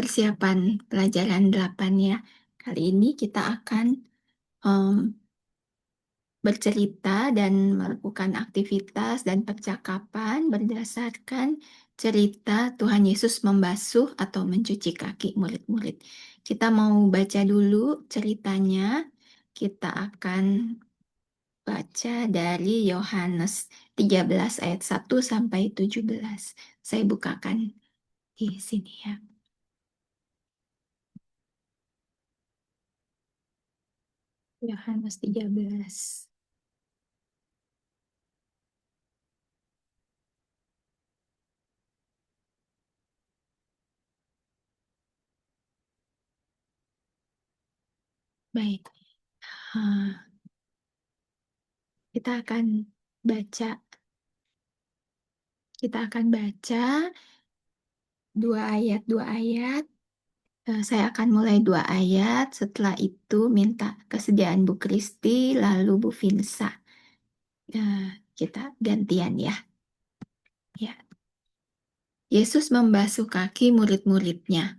persiapan pelajaran 8 ya. Kali ini kita akan bercerita dan melakukan aktivitas dan percakapan berdasarkan cerita Tuhan Yesus membasuh atau mencuci kaki murid-murid. Kita mau baca dulu ceritanya. Kita akan baca dari Yohanes 13 ayat 1 sampai 17. Saya bukakan di sini ya. Yohanes 13. Baik. Kita akan baca. Kita akan baca dua ayat. Saya akan mulai 2 ayat. Setelah itu minta kesediaan Bu Kristi, lalu Bu Vinsa. Kita gantian ya. Ya. Yesus membasuh kaki murid-muridnya.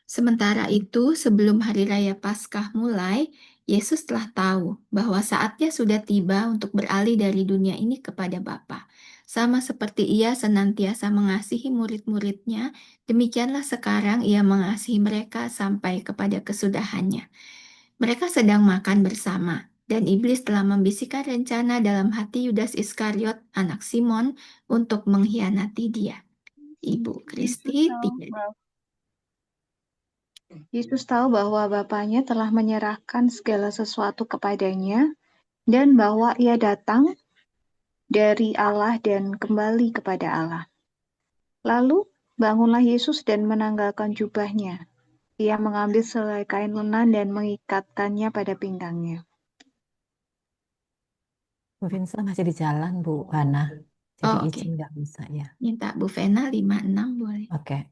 Sementara itu, sebelum hari raya Paskah mulai, Yesus telah tahu bahwa saatnya sudah tiba untuk beralih dari dunia ini kepada Bapa. Sama seperti ia senantiasa mengasihi murid-muridnya, demikianlah sekarang ia mengasihi mereka sampai kepada kesudahannya. Mereka sedang makan bersama, dan iblis telah membisikkan rencana dalam hati Yudas Iskariot, anak Simon, untuk mengkhianati dia. Ibu Kristi, Yesus tahu bahwa Bapaknya telah menyerahkan segala sesuatu kepadanya dan bahwa ia datang dari Allah dan kembali kepada Allah. Lalu bangunlah Yesus dan menanggalkan jubahnya. Ia mengambil selai kain lenan dan mengikatkannya pada pinggangnya. Bu Vinsa masih di jalan, Bu Hana. Jadi oke. izin nggak bisa ya. Minta Bu Vena 56 boleh. Oke.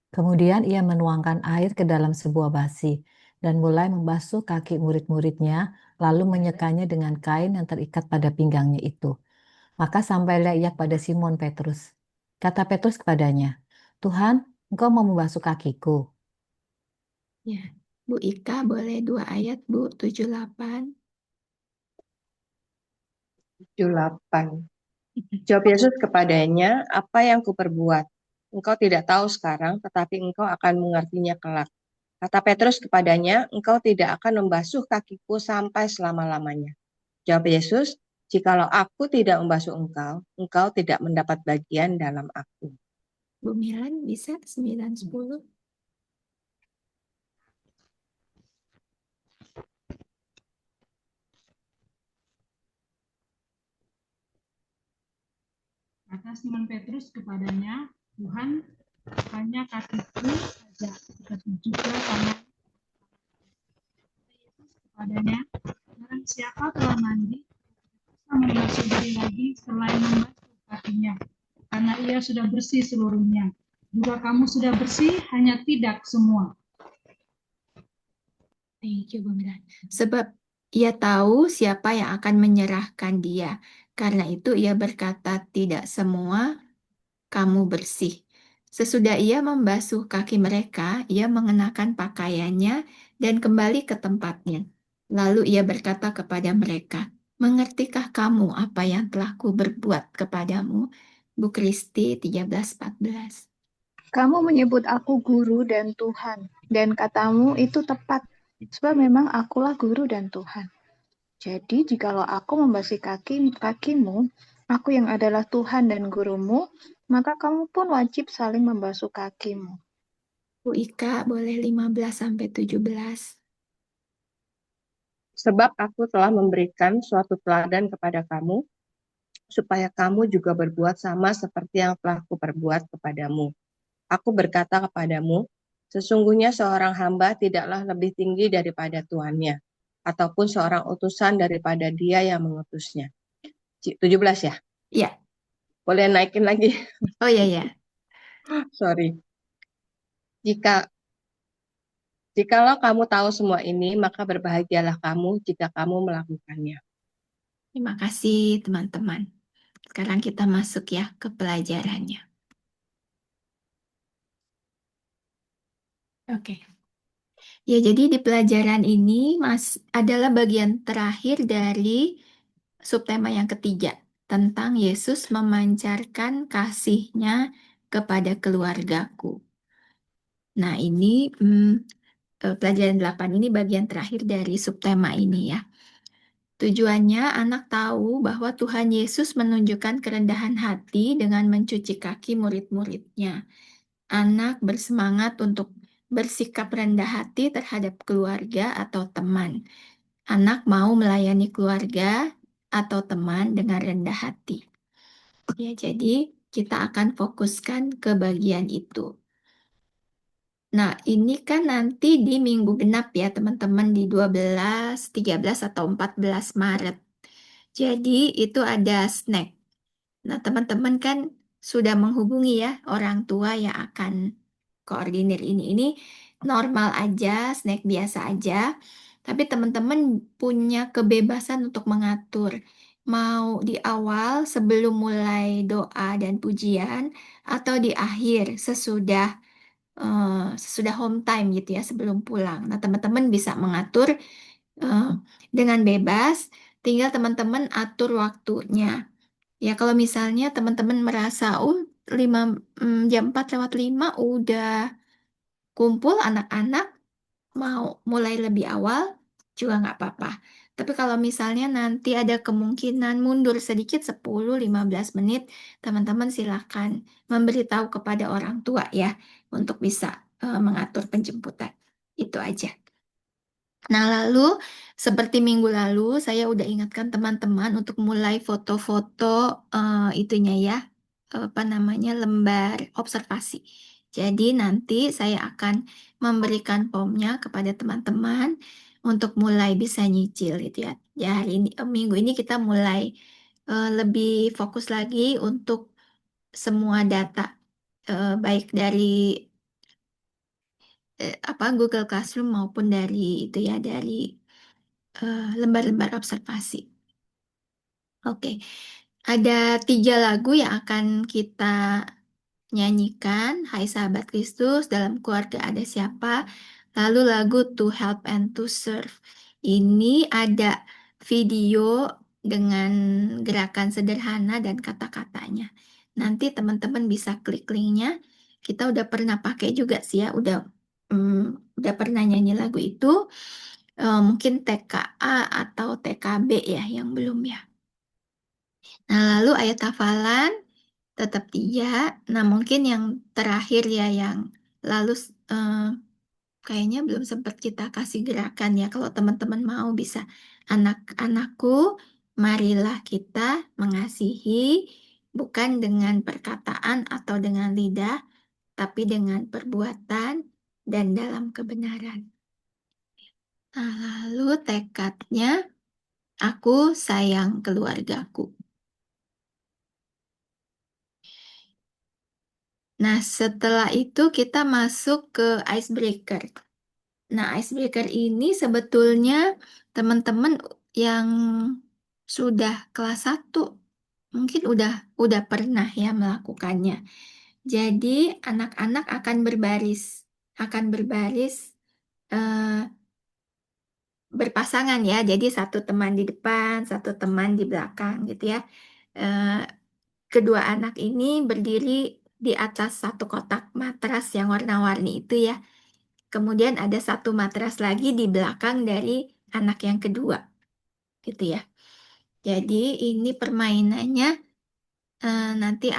Kemudian ia menuangkan air ke dalam sebuah basi dan mulai membasuh kaki murid-muridnya, lalu menyekanya dengan kain yang terikat pada pinggangnya itu. Maka sampailah ia pada Simon Petrus. Kata Petrus kepadanya, Tuhan, engkau mau membasuh kakiku. Ya, Bu Ika boleh 2 ayat, Bu, 78. 78. Jawab Yesus kepadanya, apa yang kuperbuat? Engkau tidak tahu sekarang, tetapi engkau akan mengertinya kelak. Kata Petrus kepadanya, engkau tidak akan membasuh kakiku sampai selama-lamanya. Jawab Yesus, jikalau aku tidak membasuh engkau, engkau tidak mendapat bagian dalam aku. Bu Milan bisa 9-10. Kata Simon Petrus kepadanya, Tuhan, hanya kakiku saja, tetapi juga tangan. Yesus kepadanya, barang siapa telah mandi, bisa membasuh diri lagi selain membasuh kakinya, karena ia sudah bersih seluruhnya. Juga kamu sudah bersih, hanya tidak semua. Thank you, Bu Milan. Sebab ia tahu siapa yang akan menyerahkan dia. Karena itu ia berkata, tidak semua kamu bersih. Sesudah ia membasuh kaki mereka, ia mengenakan pakaiannya dan kembali ke tempatnya. Lalu ia berkata kepada mereka, mengertikah kamu apa yang telah kuberbuat kepadamu? Bu Kristi 13-14. Kamu menyebut aku guru dan Tuhan, dan katamu itu tepat, sebab memang akulah guru dan Tuhan. Jadi, jikalau aku membasuh kakimu, aku yang adalah Tuhan dan gurumu, maka kamu pun wajib saling membasuh kakimu. Bu Ika boleh 15-17. Sebab aku telah memberikan suatu teladan kepada kamu, supaya kamu juga berbuat sama seperti yang telah kuperbuat kepadamu. Aku berkata kepadamu, sesungguhnya seorang hamba tidaklah lebih tinggi daripada tuannya, ataupun seorang utusan daripada dia yang mengutusnya. 17 ya? Ya. Boleh naikin lagi? Oh ya. Sorry. Jikalau kamu tahu semua ini, maka berbahagialah kamu jika kamu melakukannya. Terima kasih teman-teman. Sekarang kita masuk ya ke pelajarannya. Oke. Ya, jadi di pelajaran ini adalah bagian terakhir dari subtema yang ketiga tentang Yesus memancarkan kasih-Nya kepada keluargaku. Nah, ini pelajaran 8 ini bagian terakhir dari subtema ini ya. Tujuannya anak tahu bahwa Tuhan Yesus menunjukkan kerendahan hati dengan mencuci kaki murid-muridnya. Anak bersemangat untuk bersikap rendah hati terhadap keluarga atau teman. Anak mau melayani keluarga atau teman dengan rendah hati. Ya, jadi kita akan fokuskan ke bagian itu. Nah, ini kan nanti di minggu genap ya, teman-teman, di 12, 13, atau 14 Maret. Jadi, itu ada snack. Nah, teman-teman kan sudah menghubungi ya orang tua yang akan koordinir ini. Ini normal aja, snack biasa aja. Tapi teman-teman punya kebebasan untuk mengatur. Mau di awal sebelum mulai doa dan pujian, atau di akhir sesudah home time gitu ya, sebelum pulang. Nah, teman-teman bisa mengatur eh, dengan bebas, tinggal teman-teman atur waktunya. Ya, kalau misalnya teman-teman merasa, 5, jam 4:05 udah kumpul anak-anak, mau mulai lebih awal, juga nggak apa-apa. Tapi kalau misalnya nanti ada kemungkinan mundur sedikit 10-15 menit, teman-teman silakan memberitahu kepada orang tua ya, untuk bisa mengatur penjemputan. Itu aja. Nah, lalu seperti minggu lalu, saya udah ingatkan teman-teman untuk mulai foto-foto itunya ya, apa namanya, lembar observasi. Jadi nanti saya akan memberikan formnya kepada teman-teman untuk mulai bisa nyicil gitu ya. Ya, hari ini, minggu ini kita mulai lebih fokus lagi untuk semua data, baik dari Google Classroom maupun dari itu ya, dari lembar-lembar observasi. Oke, ada 3 lagu yang akan kita nyanyikan. Hai Sahabat Kristus, Dalam Keluarga Ada Siapa, lalu lagu To Help and To Serve. Ini ada video dengan gerakan sederhana dan kata-katanya. Nanti teman-teman bisa klik linknya. Kita udah pernah pakai juga sih ya, udah pernah nyanyi lagu itu. Mungkin TKA atau TKB ya yang belum ya. Nah, lalu ayat hafalan tetap 3. Nah, mungkin yang terakhir ya, yang lalu kayaknya belum sempat kita kasih gerakan ya. Kalau teman-teman mau bisa, anak-anakku, marilah kita mengasihi bukan dengan perkataan atau dengan lidah, tapi dengan perbuatan dan dalam kebenaran. Nah, lalu tekadnya, aku sayang keluargaku. Nah, setelah itu kita masuk ke icebreaker. Nah, icebreaker ini sebetulnya teman-teman yang sudah kelas 1 mungkin udah pernah ya melakukannya. Jadi, anak-anak akan berbaris berpasangan ya. Jadi, satu teman di depan, satu teman di belakang gitu ya. Kedua anak ini berdiri di atas satu kotak matras yang warna-warni itu ya. Kemudian ada satu matras lagi di belakang dari anak yang kedua, gitu ya. Jadi ini permainannya nanti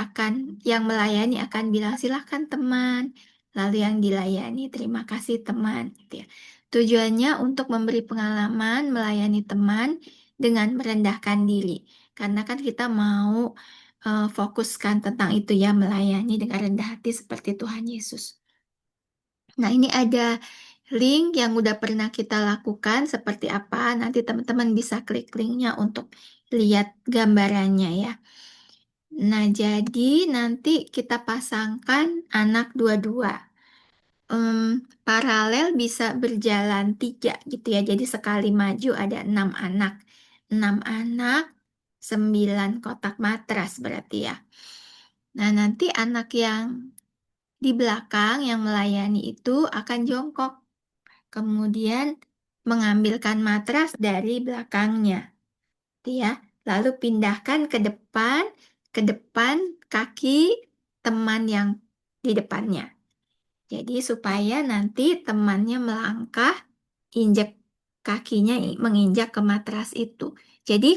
yang melayani akan bilang silahkan teman, lalu yang dilayani terima kasih teman, gitu ya. Tujuannya untuk memberi pengalaman melayani teman dengan merendahkan diri, karena kan kita mau fokuskan tentang itu ya, melayani dengan rendah hati seperti Tuhan Yesus. Nah, ini ada link yang udah pernah kita lakukan seperti apa. Nanti teman-teman bisa klik linknya untuk lihat gambarannya ya. Nah, jadi nanti kita pasangkan anak dua-dua. Paralel bisa berjalan 3 gitu ya. Jadi sekali maju ada 6 anak. 6 anak, 9 kotak matras berarti ya. Nah, nanti anak yang di belakang yang melayani itu akan jongkok, kemudian mengambilkan matras dari belakangnya, ya. Lalu pindahkan ke depan kaki teman yang di depannya. Jadi supaya nanti temannya melangkah, injek kakinya menginjak ke matras itu. Jadi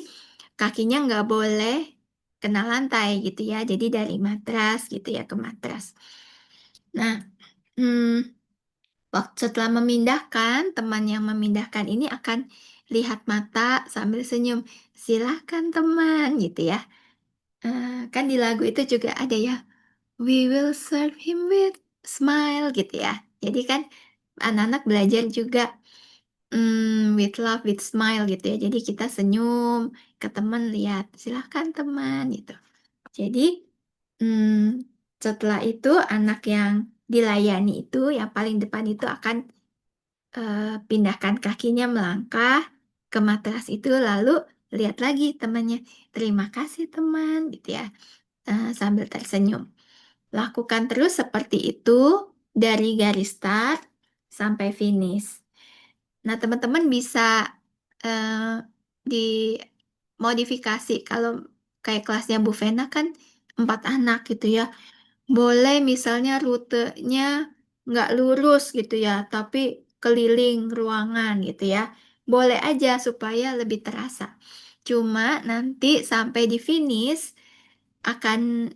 kakinya nggak boleh kena lantai gitu ya. Jadi dari matras gitu ya ke matras. Nah, setelah memindahkan, teman yang memindahkan ini akan lihat mata sambil senyum. Silahkan teman gitu ya. Kan di lagu itu juga ada ya. We will serve him with smile gitu ya. Jadi kan anak-anak belajar juga with love, with smile gitu ya. Jadi kita senyum ke teman, lihat, silahkan teman gitu. Jadi setelah itu anak yang dilayani itu, yang paling depan itu akan pindahkan kakinya melangkah ke matras itu, lalu lihat lagi temannya. Terima kasih teman gitu ya, sambil tersenyum. Lakukan terus seperti itu dari garis start sampai finish. Nah, teman-teman bisa dimodifikasi. Kalau kayak kelasnya Bu Vena kan 4 anak gitu ya. Boleh misalnya rutenya nggak lurus gitu ya, tapi keliling ruangan gitu ya. Boleh aja supaya lebih terasa. Cuma nanti sampai di finish akan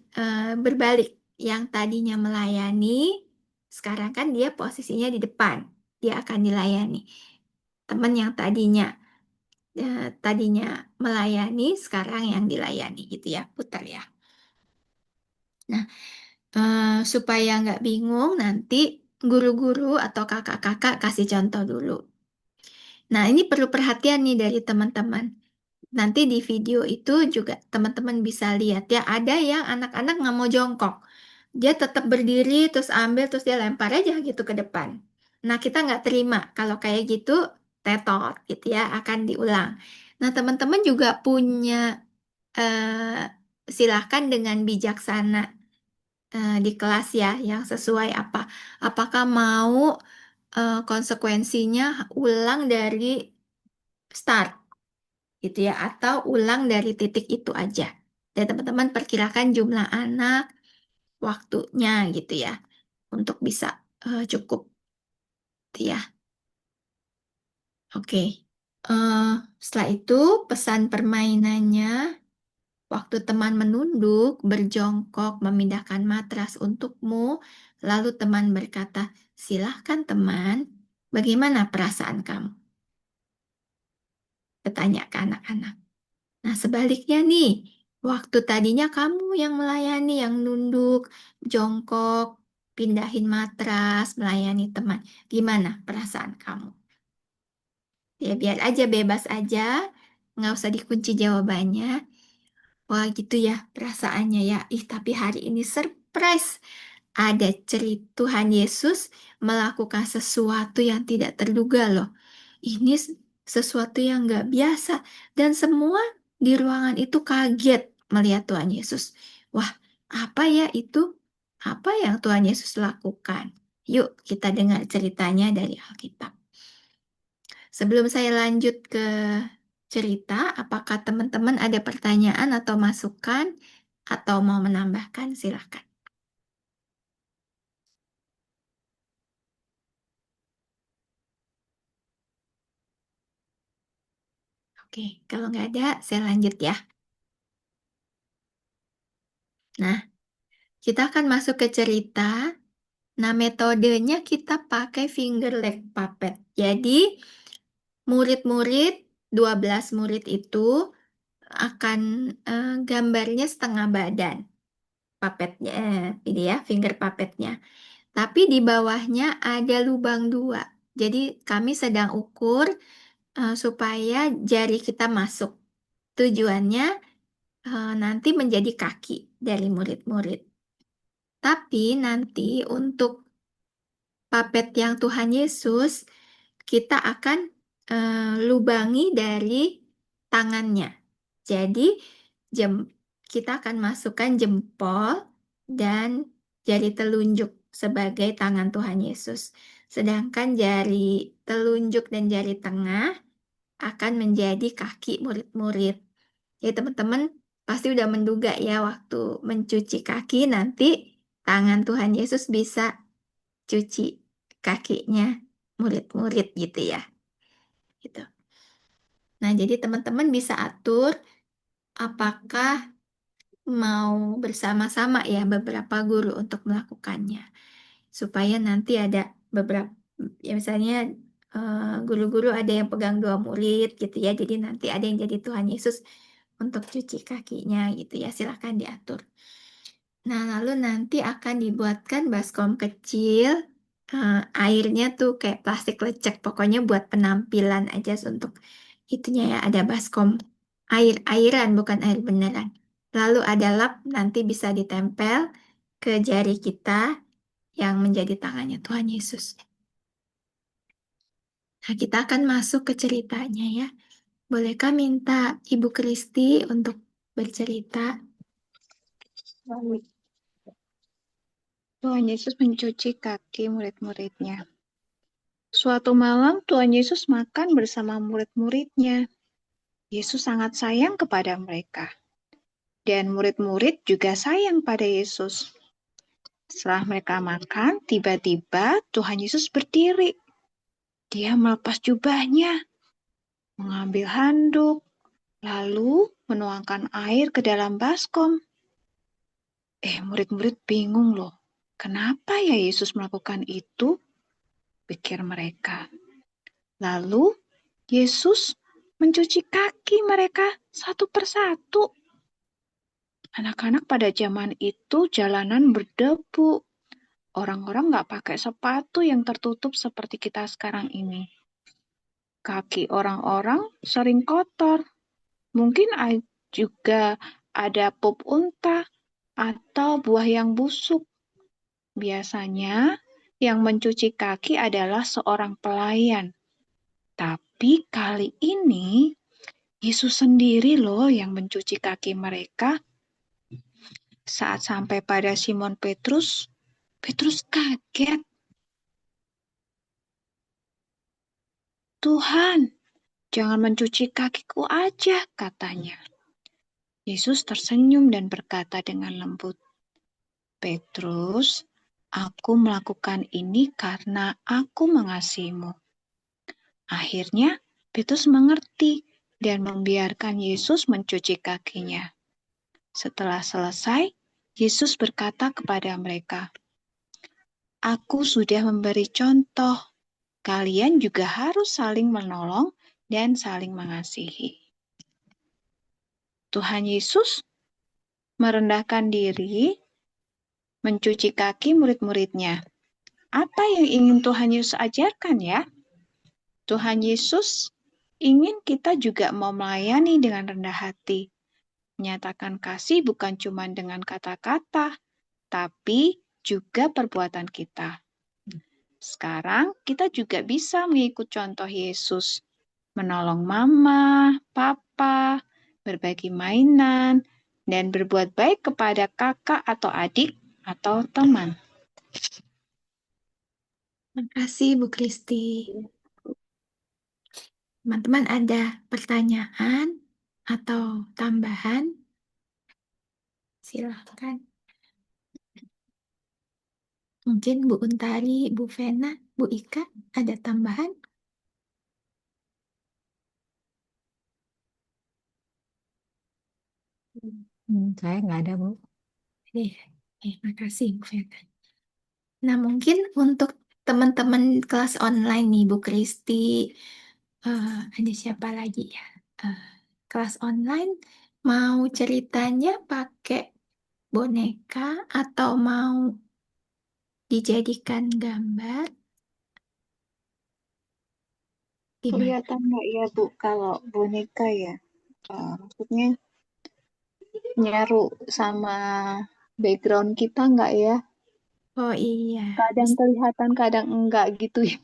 berbalik. Yang tadinya melayani, sekarang kan dia posisinya di depan. Dia akan dilayani. Teman yang tadinya melayani, sekarang yang dilayani gitu ya, putar ya. Nah, supaya nggak bingung, nanti guru-guru atau kakak-kakak kasih contoh dulu. Nah, ini perlu perhatian nih dari teman-teman. Nanti di video itu juga teman-teman bisa lihat ya, ada yang anak-anak nggak mau jongkok. Dia tetap berdiri, terus ambil, terus dia lempar aja gitu ke depan. Nah, kita nggak terima. Kalau kayak gitu, tetot gitu ya, akan diulang. Nah, teman-teman juga punya, silahkan dengan bijaksana di kelas ya, yang sesuai apa. Apakah mau konsekuensinya ulang dari start gitu ya, atau ulang dari titik itu aja. Dan teman-teman perkirakan jumlah anak, waktunya gitu ya, untuk bisa cukup gitu ya. Oke. Setelah itu pesan permainannya, waktu teman menunduk, berjongkok, memindahkan matras untukmu, lalu teman berkata, silahkan teman, bagaimana perasaan kamu? Bertanya ke anak-anak. Nah, sebaliknya nih, waktu tadinya kamu yang melayani, yang nunduk, jongkok, pindahin matras, melayani teman. Gimana perasaan kamu? Ya, biar aja, bebas aja. Nggak usah dikunci jawabannya. Wah, gitu ya perasaannya ya. Tapi hari ini surprise. Ada cerita Tuhan Yesus melakukan sesuatu yang tidak terduga loh. Ini sesuatu yang nggak biasa. Dan semua di ruangan itu kaget melihat Tuhan Yesus. Wah, apa ya itu? Apa yang Tuhan Yesus lakukan? Yuk kita dengar ceritanya dari Alkitab. Sebelum saya lanjut ke cerita, apakah teman-teman ada pertanyaan atau masukan atau mau menambahkan? Silakan. Oke, kalau nggak ada, saya lanjut ya. Nah, kita akan masuk ke cerita. Nah, metodenya kita pakai finger leg puppet. Jadi, murid-murid, 12 murid itu akan gambarnya setengah badan. Puppetnya, ini ya, finger puppetnya. Tapi di bawahnya ada lubang 2. Jadi, kami sedang ukur supaya jari kita masuk. Tujuannya nanti menjadi kaki dari murid-murid. Tapi nanti untuk puppet yang Tuhan Yesus, kita akan lubangi dari tangannya. Jadi kita akan masukkan jempol dan jari telunjuk sebagai tangan Tuhan Yesus. Sedangkan jari telunjuk dan jari tengah akan menjadi kaki murid-murid. Jadi teman-teman pasti udah menduga ya waktu mencuci kaki nanti tangan Tuhan Yesus bisa cuci kakinya murid-murid gitu ya. Gitu. Nah, jadi teman-teman bisa atur apakah mau bersama-sama ya beberapa guru untuk melakukannya. Supaya nanti ada beberapa, ya misalnya guru-guru ada yang pegang 2 murid gitu ya. Jadi nanti ada yang jadi Tuhan Yesus untuk cuci kakinya gitu ya. Silahkan diatur. Nah, lalu nanti akan dibuatkan baskom kecil. Airnya tuh kayak plastik lecek. Pokoknya buat penampilan aja untuk itunya ya. Ada baskom airan bukan air beneran. Lalu ada lap nanti bisa ditempel ke jari kita yang menjadi tangannya Tuhan Yesus. Nah, kita akan masuk ke ceritanya ya. Bolehkah minta Ibu Kristi untuk bercerita? Baik. Tuhan Yesus mencuci kaki murid-muridnya. Suatu malam Tuhan Yesus makan bersama murid-muridnya. Yesus sangat sayang kepada mereka. Dan murid-murid juga sayang pada Yesus. Setelah mereka makan, tiba-tiba Tuhan Yesus berdiri. Dia melepas jubahnya, mengambil handuk, lalu menuangkan air ke dalam baskom. Murid-murid bingung loh. Kenapa ya Yesus melakukan itu? Pikir mereka. Lalu Yesus mencuci kaki mereka satu persatu. Anak-anak pada zaman itu jalanan berdebu. Orang-orang nggak pakai sepatu yang tertutup seperti kita sekarang ini. Kaki orang-orang sering kotor. Mungkin juga ada pup unta atau buah yang busuk. Biasanya yang mencuci kaki adalah seorang pelayan. Tapi kali ini Yesus sendiri loh yang mencuci kaki mereka. Saat sampai pada Simon Petrus, Petrus kaget. Tuhan, jangan mencuci kakiku aja, katanya. Yesus tersenyum dan berkata dengan lembut, Petrus, aku melakukan ini karena aku mengasihimu. Akhirnya, Petrus mengerti dan membiarkan Yesus mencuci kakinya. Setelah selesai, Yesus berkata kepada mereka, Aku sudah memberi contoh. Kalian juga harus saling menolong dan saling mengasihi. Tuhan Yesus merendahkan diri, mencuci kaki murid-muridnya. Apa yang ingin Tuhan Yesus ajarkan ya? Tuhan Yesus ingin kita juga mau melayani dengan rendah hati. Menyatakan kasih bukan cuma dengan kata-kata, tapi juga perbuatan kita. Sekarang kita juga bisa mengikut contoh Yesus. Menolong mama, papa, berbagi mainan, dan berbuat baik kepada kakak atau adik atau teman. Terima kasih Bu Kristi. Teman-teman ada pertanyaan atau tambahan? Silahkan. Mungkin Bu Untari, Bu Vena, Bu Ika ada tambahan? Saya nggak ada, Bu. Terima kasih Bu Vena. Nah, mungkin untuk teman-teman kelas online nih, Bu Kristi, ada siapa lagi ya? Kelas online mau ceritanya pakai boneka atau mau dijadikan gambar? Gimana? Kelihatan nggak ya Bu kalau boneka ya? Maksudnya nyaru sama background kita nggak ya? Oh iya, Kadang kelihatan, kadang enggak gitu ya.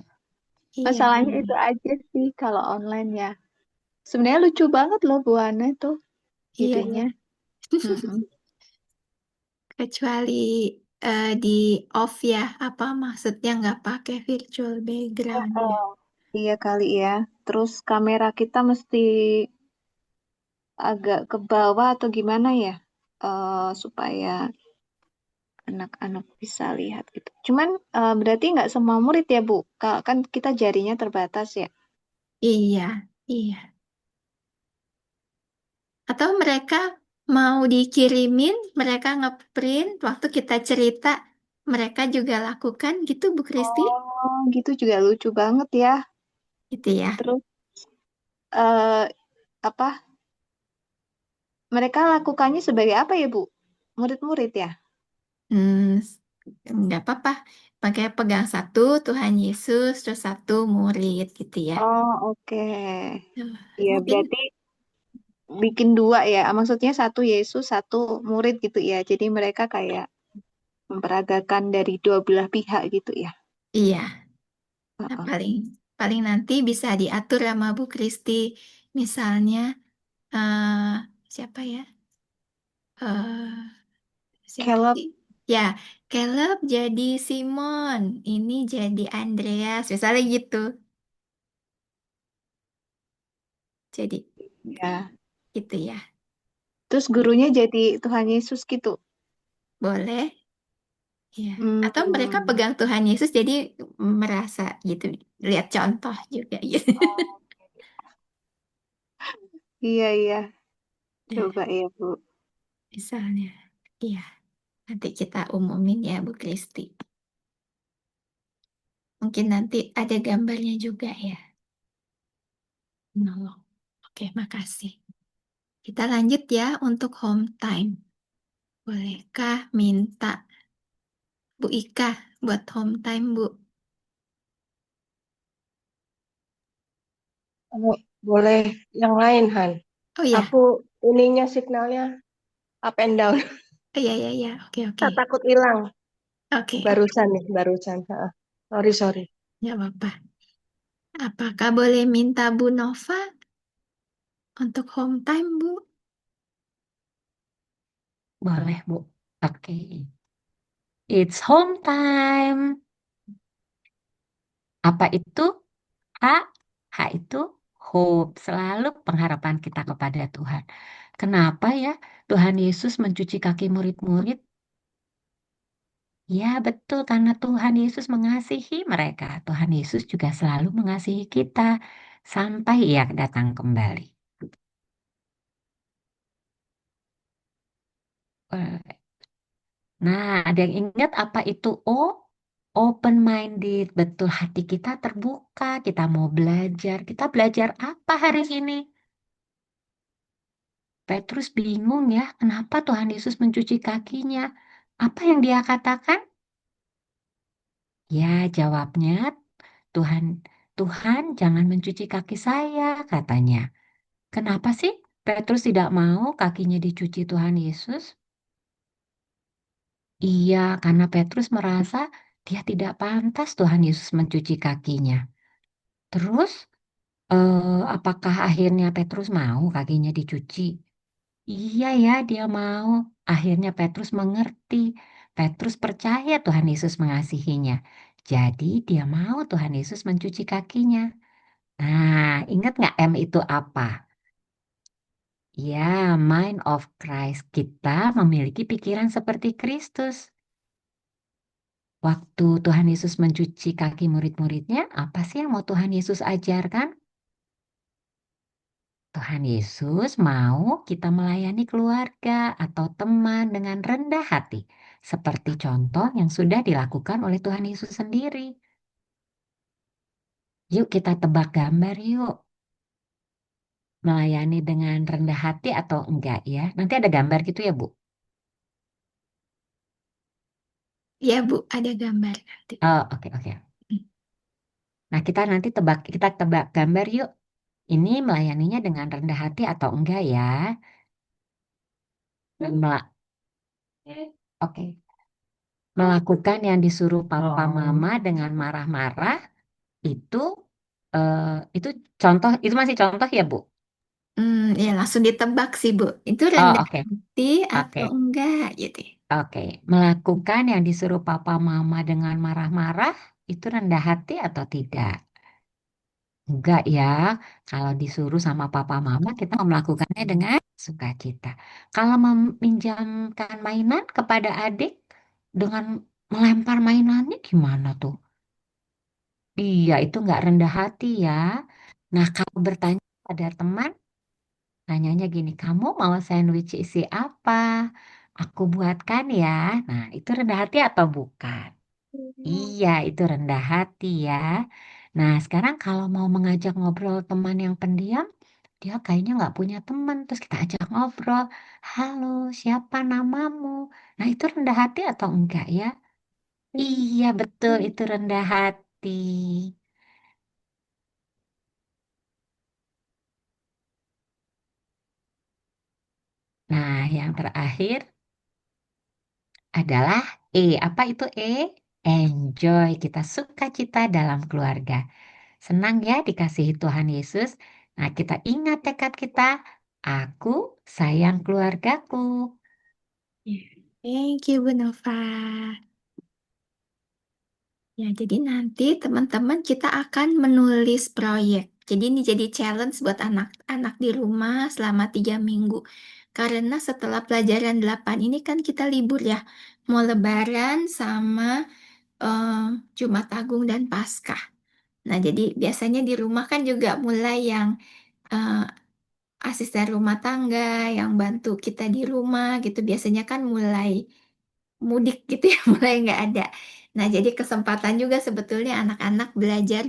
iya. Masalahnya itu aja sih kalau online ya. Sebenarnya lucu banget loh Bu Ana tuh Iya, itunya. iya. Kecuali di off ya. Apa maksudnya nggak pakai virtual background ya? Oh, iya kali ya. Terus kamera kita mesti agak ke bawah atau gimana ya? Supaya anak-anak bisa lihat gitu. Cuman berarti nggak semua murid ya, Bu? Kan kita jarinya terbatas ya. Iya, iya. Atau mereka mau dikirimin, mereka ngeprint waktu kita cerita, mereka juga lakukan gitu, Bu Kristi? Oh, gitu juga lucu banget ya. Gitu ya. Terus eh apa? Mereka lakukannya sebagai apa ya, Bu? Murid-murid ya? Hmm, nggak apa-apa. Pakai pegang satu Tuhan Yesus, terus satu murid gitu ya. Oh, oke. Tuh, Iya, mungkin berarti bikin dua ya. Maksudnya satu Yesus, satu murid gitu ya. Jadi mereka kayak memperagakan dari dua belah pihak gitu ya. iya. Nah, Heeh. paling paling nanti bisa diatur sama Bu Kristi. Misalnya eh, siapa ya? eh Siapa Caleb, sih? Ya, Caleb jadi Simon, ini jadi Andreas, misalnya gitu. Jadi ya. gitu ya. Terus gurunya jadi Tuhan Yesus gitu. Boleh. Ya. Atau mereka Hmm. pegang Tuhan Yesus jadi merasa gitu, lihat contoh juga gitu. Iya, iya. Ya, Coba ya, Bu. misalnya. Iya, nanti kita umumin ya Bu Kristi. Mungkin nanti ada gambarnya juga ya. Nolong. Oke, makasih. Kita lanjut ya untuk home time. Bolehkah minta Bu Ika buat home time, Bu? Oh, boleh yang lain, Han. Oh ya, Aku ininya signalnya up and down. oh ya, ya, ya. Oke, oke. Saya takut hilang. Oke, oke. Barusan nih, barusan. Ha. Sorry, sorry. Ya, apa-apa. Apakah boleh minta Bu Nova untuk home time, Bu? Boleh, Bu. Oke. It's home time. Apa itu? H. H itu hope. Selalu pengharapan kita kepada Tuhan. Kenapa ya Tuhan Yesus mencuci kaki murid-murid? Ya, betul. Karena Tuhan Yesus mengasihi mereka. Tuhan Yesus juga selalu mengasihi kita. Sampai Ia datang kembali. Nah, ada yang ingat apa itu O? Open-minded, betul hati kita terbuka, kita mau belajar. Kita belajar apa hari ini? Petrus bingung ya, kenapa Tuhan Yesus mencuci kakinya? Apa yang dia katakan? Ya, jawabnya, Tuhan, Tuhan jangan mencuci kaki saya, katanya. Kenapa sih Petrus tidak mau kakinya dicuci Tuhan Yesus? Iya, karena Petrus merasa dia tidak pantas Tuhan Yesus mencuci kakinya. Terus, apakah akhirnya Petrus mau kakinya dicuci? Iya ya, dia mau. Akhirnya Petrus mengerti. Petrus percaya Tuhan Yesus mengasihinya. Jadi dia mau Tuhan Yesus mencuci kakinya. Nah, ingat nggak M itu apa? Ya, mind of Christ. Kita memiliki pikiran seperti Kristus. Waktu Tuhan Yesus mencuci kaki murid-muridnya, apa sih yang mau Tuhan Yesus ajarkan? Tuhan Yesus mau kita melayani keluarga atau teman dengan rendah hati, seperti contoh yang sudah dilakukan oleh Tuhan Yesus sendiri. Yuk kita tebak gambar yuk. Melayani dengan rendah hati atau enggak ya? Nanti ada gambar gitu ya, Bu? Ya, Bu, ada gambar nanti. Oh, oke, oke. Nah, kita tebak gambar yuk. Ini melayaninya dengan rendah hati atau enggak ya? Mela- Oke. Melakukan yang disuruh papa mama dengan marah-marah itu itu contoh itu masih contoh ya Bu? Ya langsung ditebak sih, Bu. Itu Oh rendah oke hati atau oke enggak gitu. Oke, melakukan yang disuruh papa mama dengan marah-marah itu rendah hati atau tidak? Enggak ya, kalau disuruh sama papa mama kita melakukannya dengan sukacita. Kalau meminjamkan mainan kepada adik dengan melempar mainannya gimana tuh? Iya, itu nggak rendah hati ya. Nah, kalau bertanya pada teman, tanyanya gini, kamu mau sandwich isi apa? Aku buatkan ya. Nah, itu rendah hati atau bukan? Iya, itu rendah hati ya. Nah, sekarang kalau mau mengajak ngobrol teman yang pendiam, dia kayaknya nggak punya teman. Terus kita ajak ngobrol. Halo, siapa namamu? Nah, itu rendah hati atau enggak ya? Iya, betul, itu rendah hati. Nah, yang terakhir adalah E. Apa itu E? Enjoy. Kita sukacita dalam keluarga. Senang ya dikasihi Tuhan Yesus. Nah, kita ingat tekad kita. Aku sayang keluargaku. Ya, thank you, Bu Nova. Ya, jadi nanti teman-teman kita akan menulis proyek. Jadi ini jadi challenge buat anak-anak di rumah selama 3 minggu. Karena setelah pelajaran 8 ini kan kita libur ya. Mau Lebaran sama eh, Jumat Agung dan Paskah. Nah, jadi biasanya di rumah kan juga mulai yang eh, asisten rumah tangga yang bantu kita di rumah gitu. Biasanya kan mulai mudik gitu ya, mulai nggak ada. Nah, jadi kesempatan juga sebetulnya anak-anak belajar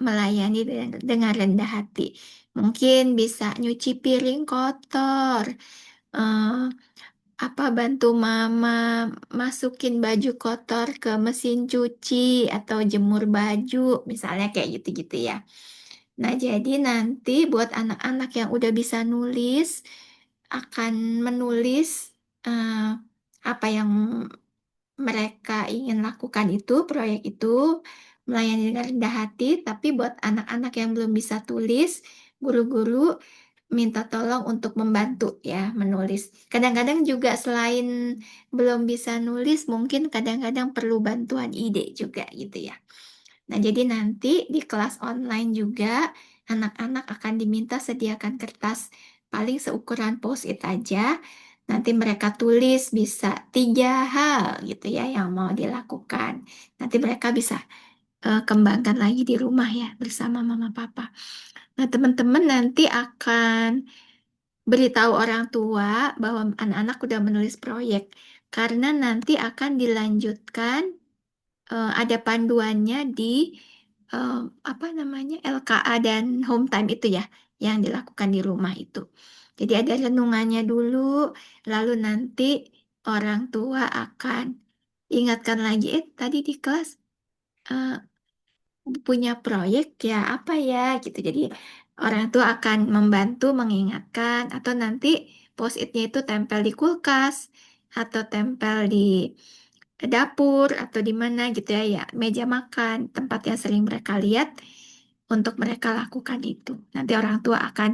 melayani dengan rendah hati. Mungkin bisa nyuci piring kotor, eh, apa bantu mama masukin baju kotor ke mesin cuci atau jemur baju, misalnya kayak gitu-gitu ya. Nah, jadi nanti buat anak-anak yang udah bisa nulis akan menulis eh, apa yang mereka ingin lakukan itu, proyek itu, melayani dengan rendah hati, tapi buat anak-anak yang belum bisa tulis, guru-guru minta tolong untuk membantu ya menulis. Kadang-kadang juga selain belum bisa nulis, mungkin kadang-kadang perlu bantuan ide juga gitu ya. Nah, jadi nanti di kelas online juga anak-anak akan diminta sediakan kertas paling seukuran post-it aja. Nanti mereka tulis bisa 3 hal gitu ya yang mau dilakukan. Nanti mereka bisa kembangkan lagi di rumah ya bersama mama papa. Nah, teman-teman nanti akan beritahu orang tua bahwa anak-anak udah menulis proyek karena nanti akan dilanjutkan ada panduannya di eh, apa namanya LKA dan home time itu ya yang dilakukan di rumah itu. Jadi ada renungannya dulu, lalu nanti orang tua akan ingatkan lagi, tadi di kelas eh, punya proyek ya apa ya gitu. Jadi orang tua akan membantu mengingatkan atau nanti post-itnya itu tempel di kulkas atau tempel di dapur atau di mana gitu ya, ya meja makan, tempat yang sering mereka lihat untuk mereka lakukan itu. Nanti orang tua akan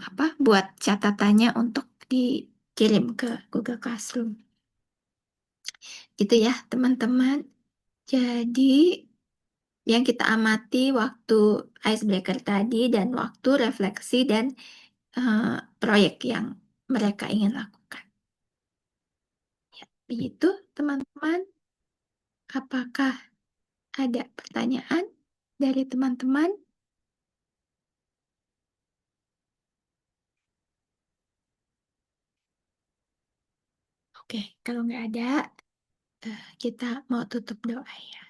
apa buat catatannya untuk dikirim ke Google Classroom. Gitu ya, teman-teman. Jadi yang kita amati waktu icebreaker tadi dan waktu refleksi dan eh, proyek yang mereka ingin lakukan. Ya, begitu, teman-teman. Apakah ada pertanyaan dari teman-teman? Oke, kalau nggak ada, kita mau tutup doa ya.